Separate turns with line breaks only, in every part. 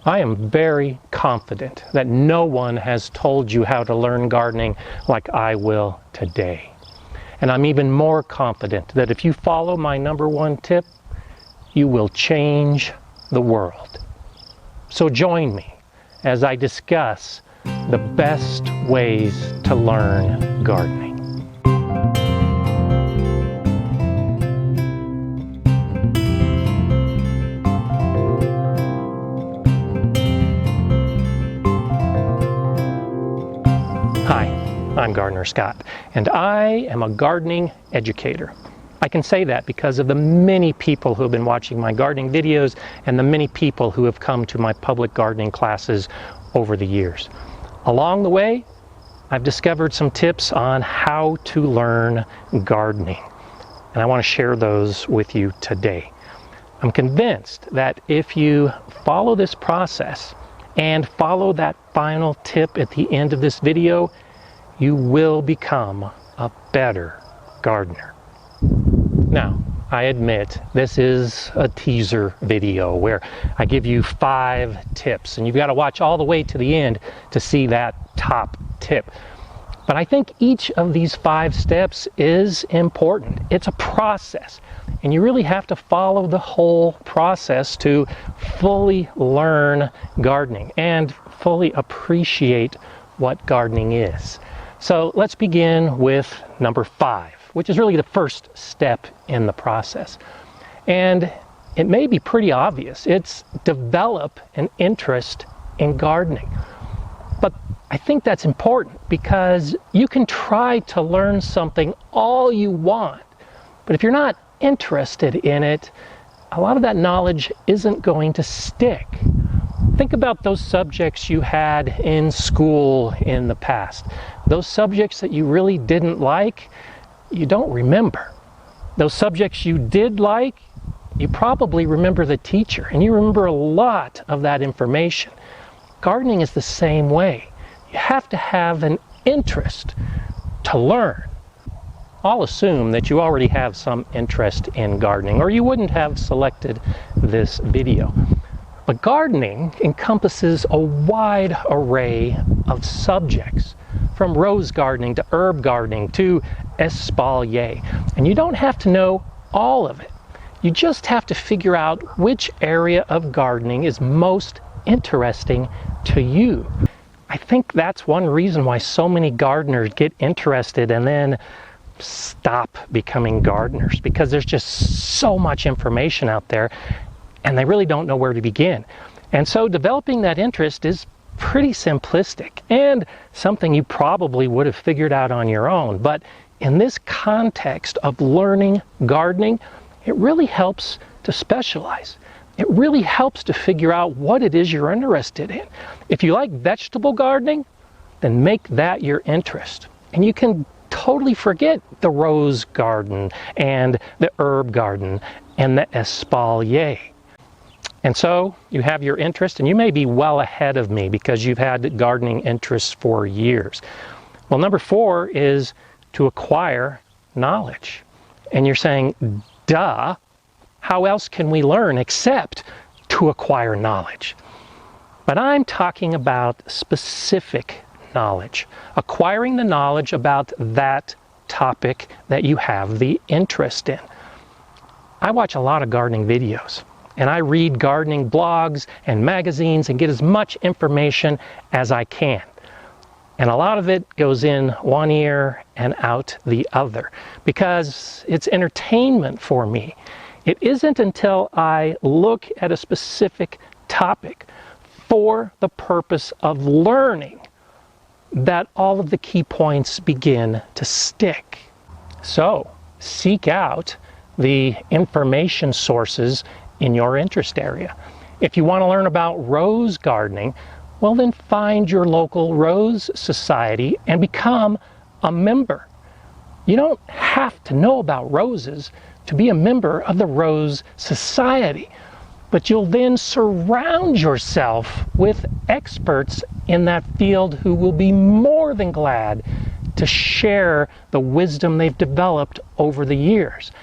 I am very confident that no one has told you how to learn gardening like I will today. And I'm even more confident that if you follow my #1 tip, you will change the world. So join me as I discuss the best ways to learn gardening. Hi, I'm GardenerScott, and I am a gardening educator. I can say that because of the many people who have been watching my gardening videos and the many people who have come to my public gardening classes over the years. Along the way, I've discovered some tips on how to learn gardening, and I want to share those with you today. I'm convinced that if you follow this process and follow that final tip at the end of this video, you will become a better gardener. Now, I admit this is a teaser video where I give you 5 tips, and you've got to watch all the way to the end to see that top tip. But I think each of these 5 steps is important. It's a process, and you really have to follow the whole process to fully learn gardening and fully appreciate what gardening is. So let's begin with number 5, which is really the first step in the process. And it may be pretty obvious. It's develop an interest in gardening. But I think that's important because you can try to learn something all you want, but if you're not interested in it, a lot of that knowledge isn't going to stick. Think about those subjects you had in school in the past. Those subjects that you really didn't like, you don't remember. Those subjects you did like, you probably remember the teacher, and you remember a lot of that information. Gardening is the same way. You have to have an interest to learn. I'll assume that you already have some interest in gardening, or you wouldn't have selected this video. But gardening encompasses a wide array of subjects, from rose gardening to herb gardening to espalier. And you don't have to know all of it. You just have to figure out which area of gardening is most interesting to you. I think that's one reason why so many gardeners get interested and then stop becoming gardeners, because there's just so much information out there and they really don't know where to begin. And so developing that interest is pretty simplistic and something you probably would have figured out on your own. But in this context of learning gardening, it really helps to specialize. It really helps to figure out what it is you're interested in. If you like vegetable gardening, then make that your interest. And you can totally forget the rose garden and the herb garden and the espalier. And so you have your interest, and you may be well ahead of me because you've had gardening interests for years. Well, number 4 is to acquire knowledge. And you're saying, duh, how else can we learn except to acquire knowledge? But I'm talking about specific knowledge, acquiring the knowledge about that topic that you have the interest in. I watch a lot of gardening videos, and I read gardening blogs and magazines and get as much information as I can. And a lot of it goes in one ear and out the other because it's entertainment for me. It isn't until I look at a specific topic for the purpose of learning that all of the key points begin to stick. So seek out the information sources in your interest area. If you want to learn about rose gardening, well then find your local rose society and become a member. You don't have to know about roses to be a member of the Rose Society, but you'll then surround yourself with experts in that field who will be more than glad to share the wisdom they've developed over the years.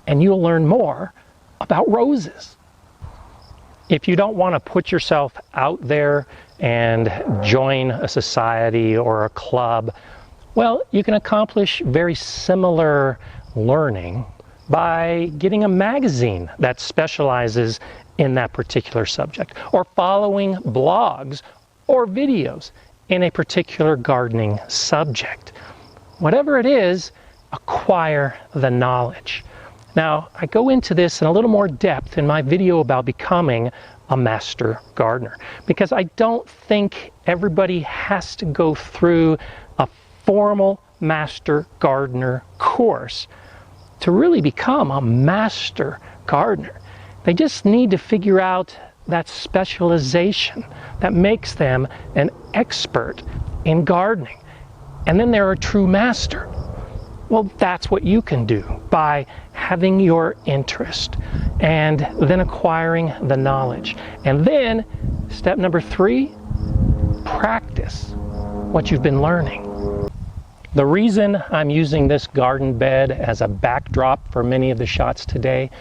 And you'll learn more about roses. If you don't want to put yourself out there and join a society or a club, well, you can accomplish very similar learning by getting a magazine that specializes in that particular subject, or following blogs or videos in a particular gardening subject. Whatever it is, acquire the knowledge. Now, I go into this in a little more depth in my video about becoming a master gardener, because I don't think everybody has to go through a formal master gardener course to really become a master gardener. They just need to figure out that specialization that makes them an expert in gardening. And then they're a true master. Well, that's what you can do by having your interest and then acquiring the knowledge. And then, step number 3, practice what you've been learning. The reason I'm using this garden bed as a backdrop for many of the shots today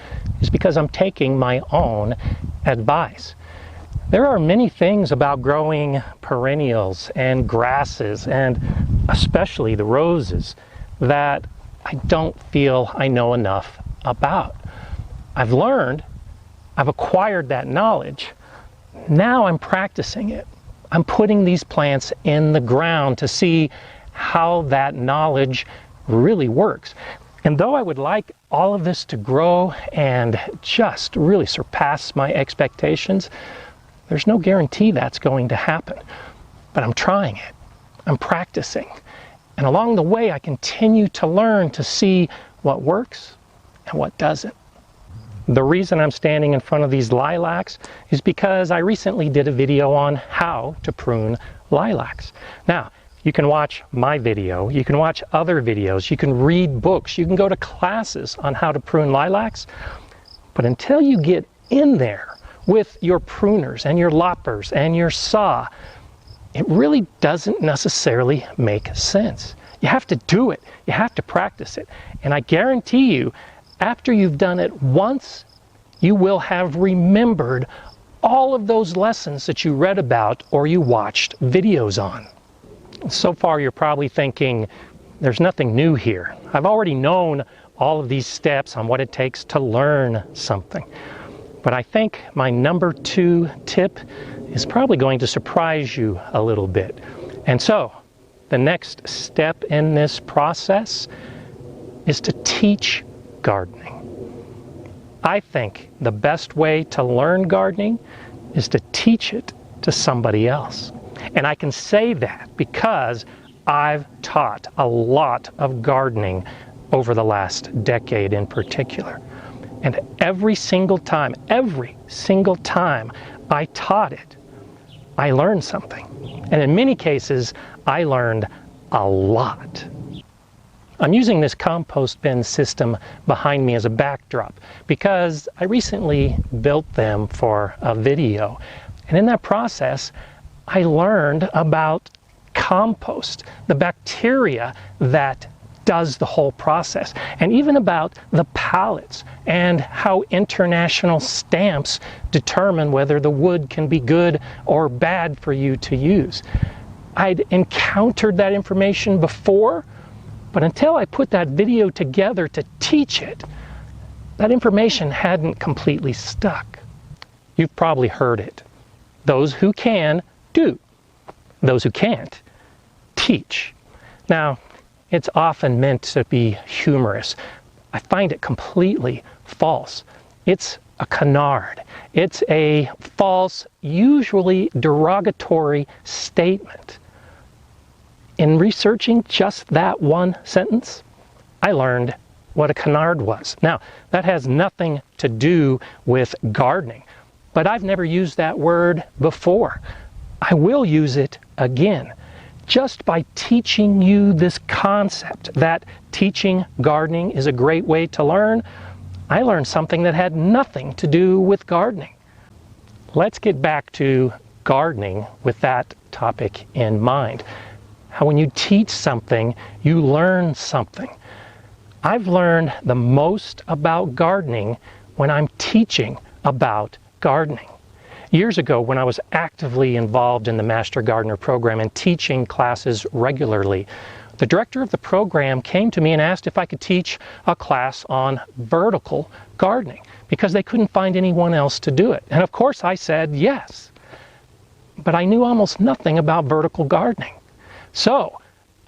is because I'm taking my own advice. There are many things about growing perennials and grasses, and especially the roses, that I don't feel I know enough about. I've learned, I've acquired that knowledge, now I'm practicing it. I'm putting these plants in the ground to see how that knowledge really works. And though I would like all of this to grow and just really surpass my expectations, there's no guarantee that's going to happen. But I'm trying it. I'm practicing. And along the way, I continue to learn to see what works and what doesn't. The reason I'm standing in front of these lilacs is because I recently did a video on how to prune lilacs. Now, you can watch my video, you can watch other videos, you can read books, you can go to classes on how to prune lilacs, but until you get in there with your pruners and your loppers and your saw, it really doesn't necessarily make sense. You have to do it, you have to practice it, and I guarantee you, after you've done it once, you will have remembered all of those lessons that you read about or you watched videos on. So far you're probably thinking, there's nothing new here. I've already known all of these steps on what it takes to learn something. But I think my number 2 tip is probably going to surprise you a little bit. And so, the next step in this process is to teach gardening. I think the best way to learn gardening is to teach it to somebody else. And I can say that because I've taught a lot of gardening over the last decade in particular. And every single time I taught it, I learned something. And in many cases, I learned a lot. I'm using this compost bin system behind me as a backdrop because I recently built them for a video. And in that process, I learned about compost, the bacteria that does the whole process, and even about the pallets and how international stamps determine whether the wood can be good or bad for you to use. I'd encountered that information before, but until I put that video together to teach it, that information hadn't completely stuck. You've probably heard it. Those who can, do. Those who can't, teach. Now, it's often meant to be humorous. I find it completely false. It's a canard. It's a false, usually derogatory statement. In researching just that one sentence, I learned what a canard was. Now, that has nothing to do with gardening, but I've never used that word before. I will use it again, just by teaching you this concept that teaching gardening is a great way to learn. I learned something that had nothing to do with gardening. Let's get back to gardening with that topic in mind. How when you teach something, you learn something. I've learned the most about gardening when I'm teaching about gardening. Years ago, when I was actively involved in the Master Gardener program and teaching classes regularly, the director of the program came to me and asked if I could teach a class on vertical gardening because they couldn't find anyone else to do it. And of course I said yes. But I knew almost nothing about vertical gardening. So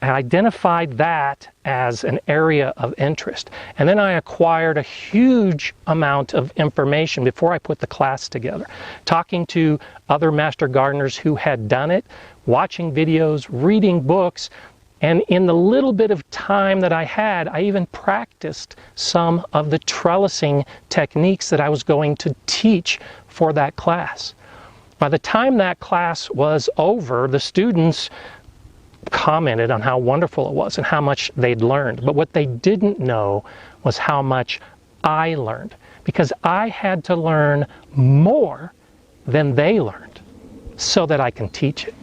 I identified that as an area of interest. And then I acquired a huge amount of information before I put the class together. Talking to other master gardeners who had done it, watching videos, reading books, and in the little bit of time that I had, I even practiced some of the trellising techniques that I was going to teach for that class. By the time that class was over, the students commented on how wonderful it was and how much they'd learned. But what they didn't know was how much I learned, because I had to learn more than they learned so that I can teach it.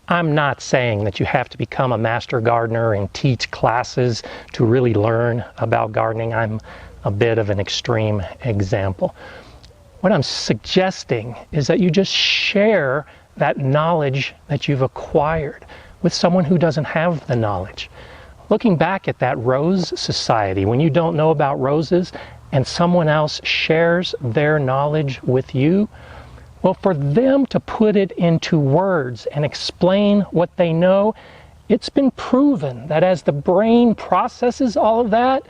I'm not saying that you have to become a master gardener and teach classes to really learn about gardening. I'm a bit of an extreme example. What I'm suggesting is that you just share that knowledge that you've acquired with someone who doesn't have the knowledge. Looking back at that rose society, when you don't know about roses and someone else shares their knowledge with you, well, for them to put it into words and explain what they know, it's been proven that as the brain processes all of that,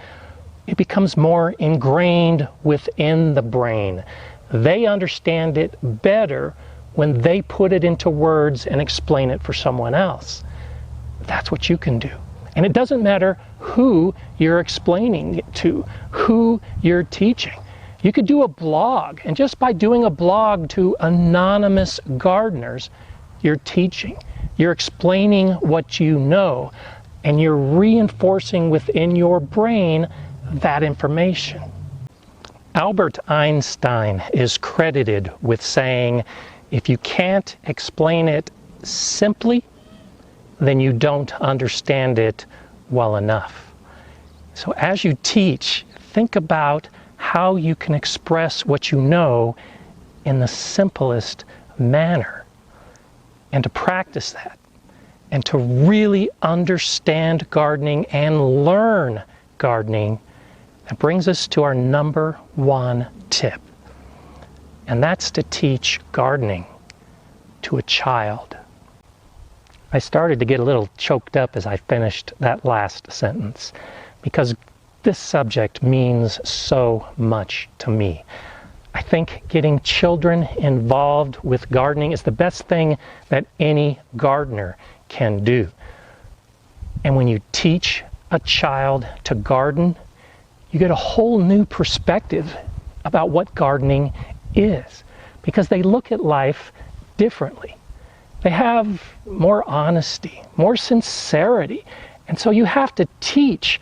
it becomes more ingrained within the brain. They understand it better when they put it into words and explain it for someone else. That's what you can do. And it doesn't matter who you're explaining it to, who you're teaching. You could do a blog, and just by doing a blog to anonymous gardeners, you're teaching. You're explaining what you know, and you're reinforcing within your brain that information. Albert Einstein is credited with saying, if you can't explain it simply, then you don't understand it well enough. So as you teach, think about how you can express what you know in the simplest manner, and to practice that, and to really understand gardening and learn gardening. That brings us to our number one tip, and that's to teach gardening to a child. I started to get a little choked up as I finished that last sentence, because this subject means so much to me. I think getting children involved with gardening is the best thing that any gardener can do. And when you teach a child to garden, you get a whole new perspective about what gardening is, because they look at life differently. They have more honesty, more sincerity, and so you have to teach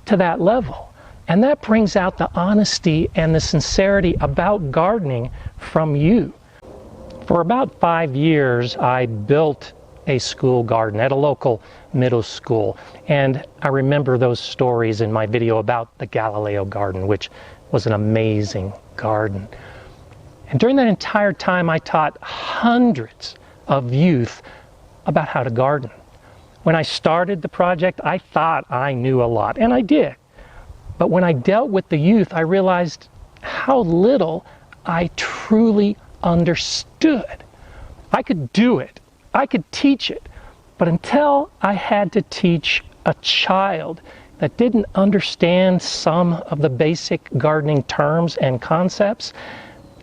to that level. And that brings out the honesty and the sincerity about gardening from you. For about 5 years, I built a school garden at a local middle school. And I remember those stories in my video about the Galileo garden, which was an amazing garden. And during that entire time, I taught hundreds of youth about how to garden. When I started the project, I thought I knew a lot, and I did. But when I dealt with the youth, I realized how little I truly understood. I could do it, I could teach it, but until I had to teach a child that didn't understand some of the basic gardening terms and concepts,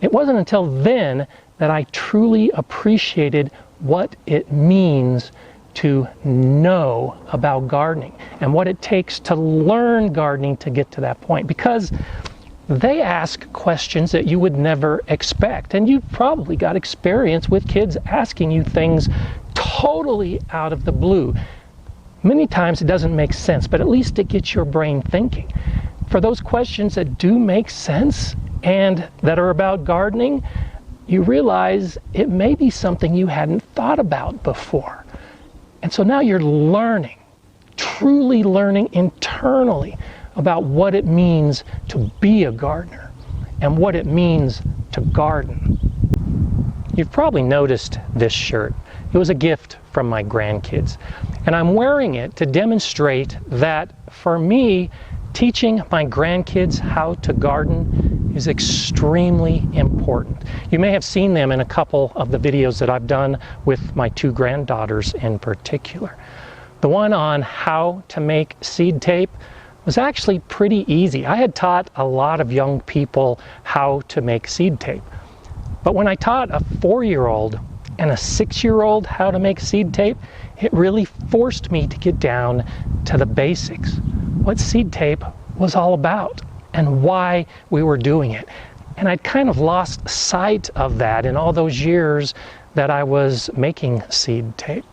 it wasn't until then that I truly appreciated what it means to know about gardening and what it takes to learn gardening to get to that point, because they ask questions that you would never expect. And you've probably got experience with kids asking you things totally out of the blue. Many times it doesn't make sense, but at least it gets your brain thinking. For those questions that do make sense and that are about gardening, you realize it may be something you hadn't thought about before. And so now you're learning, truly learning internally about what it means to be a gardener and what it means to garden. You've probably noticed this shirt. It was a gift from my grandkids, and I'm wearing it to demonstrate that for me, teaching my grandkids how to garden is extremely important. You may have seen them in a couple of the videos that I've done with my two granddaughters in particular. The one on how to make seed tape was actually pretty easy. I had taught a lot of young people how to make seed tape. But when I taught a 4-year-old and a 6-year-old how to make seed tape, it really forced me to get down to the basics. What seed tape was all about and why we were doing it. And I'd kind of lost sight of that in all those years that I was making seed tape.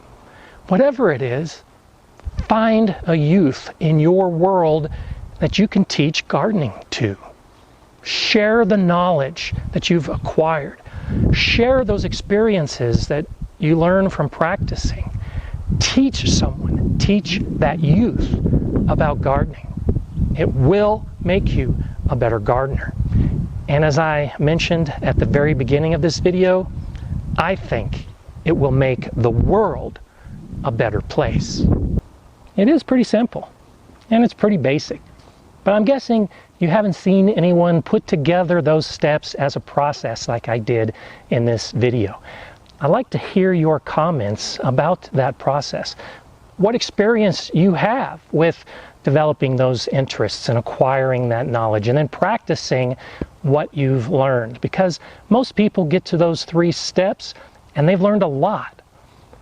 Whatever it is, find a youth in your world that you can teach gardening to. Share the knowledge that you've acquired. Share those experiences that you learn from practicing. Teach someone, teach that youth about gardening. It will make you a better gardener. And as I mentioned at the very beginning of this video, I think it will make the world a better place. It is pretty simple, and it's pretty basic. But I'm guessing you haven't seen anyone put together those steps as a process like I did in this video. I'd like to hear your comments about that process. What experience you have with developing those interests and acquiring that knowledge and then practicing what you've learned. Because most people get to those 3 steps and they've learned a lot.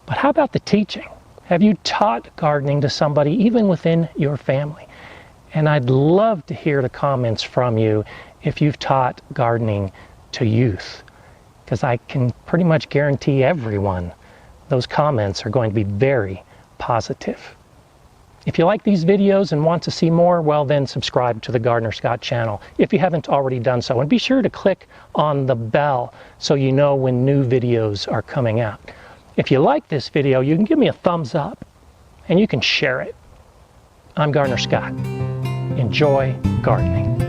But how about the teaching? Have you taught gardening to somebody even within your family? And I'd love to hear the comments from you if you've taught gardening to youth, because I can pretty much guarantee everyone those comments are going to be very positive. If you like these videos and want to see more, well then subscribe to the GardenerScott channel if you haven't already done so. And be sure to click on the bell so you know when new videos are coming out. If you like this video, you can give me a thumbs up and you can share it. I'm GardenerScott. Enjoy gardening.